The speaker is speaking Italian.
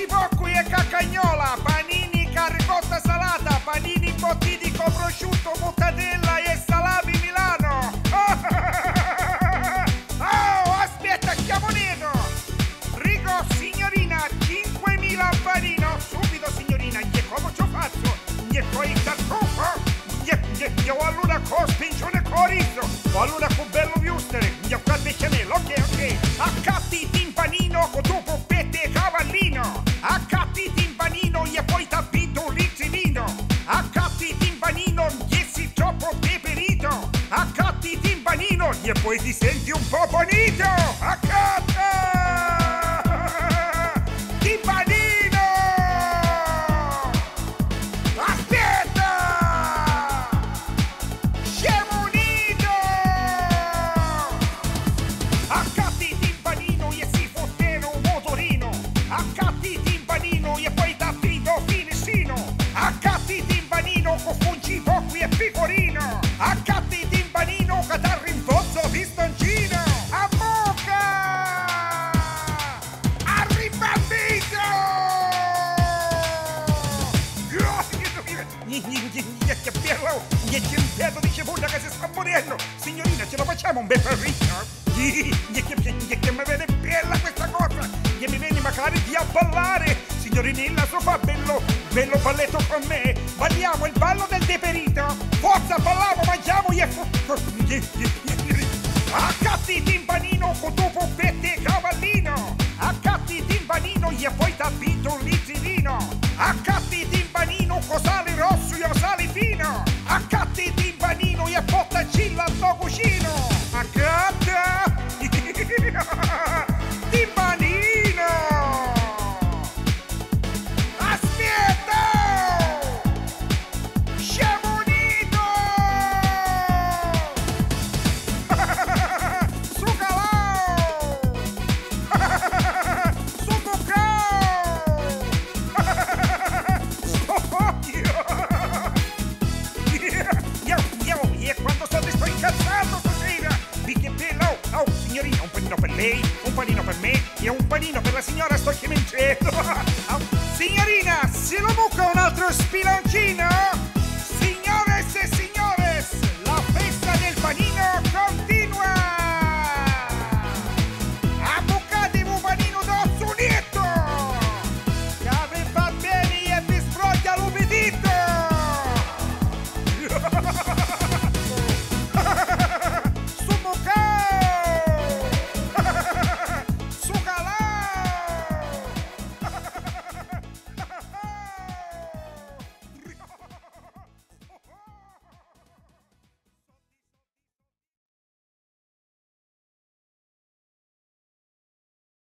Spongiboccui e cacagnola, panini carricotta salata, panini imbottiti con prosciutto, mortadella e salami Milano. Oh, aspetta, schiamoneto. Rico, signorina, 5.000 panino. Subito, signorina, e come ci faccio? E poi il tartufo? Io allora con spingione corizo, o allora con bello viustere, io qua becciamel, ok. Accatti timpanino con tuo poppette e cavallino. Accatti timpanino e poi tappito un rizzolino. Accatti timpanino e si troppo peperito. Accatti timpanino e poi ti senti un po' bonito. Accatta! Timpanino! Accatti timpanino e si fottero un motorino. Accatti timpanino e poi tappito finissino. Accatti timpanino con Spongiboccui e pecorino. Accatti timpanino che t'ha rinfozzo pistoncino. A bocca! Arrimbambito! Niente un pedo di cipolla che si sta morendo. Signorina, ce lo facciamo un bel perrino? Che mi viene bella questa cosa, che mi viene magari di abballare. Signorinilla, so fa bello balletto con me. Balliamo il ballo del deperito. Forza, balliamo, mangiamo accatti timpanino con tuo poppette e cavallino. Accatti timpanino e poi tappito un rizzolino. Accatti timpanino con sale rosso e sale fino. Accatti timpanino e pottacilla al cucino. Accatta! Timpanino! Aspetta! Sciamonito! Sucalao! Sucocao! E quando sto incazzando stasera? Perché bello! Oh, signorina, un panino per lei, un panino per me e un panino per la signora sto chiamando. Oh, signorina, se lo buca un altro spiloncino?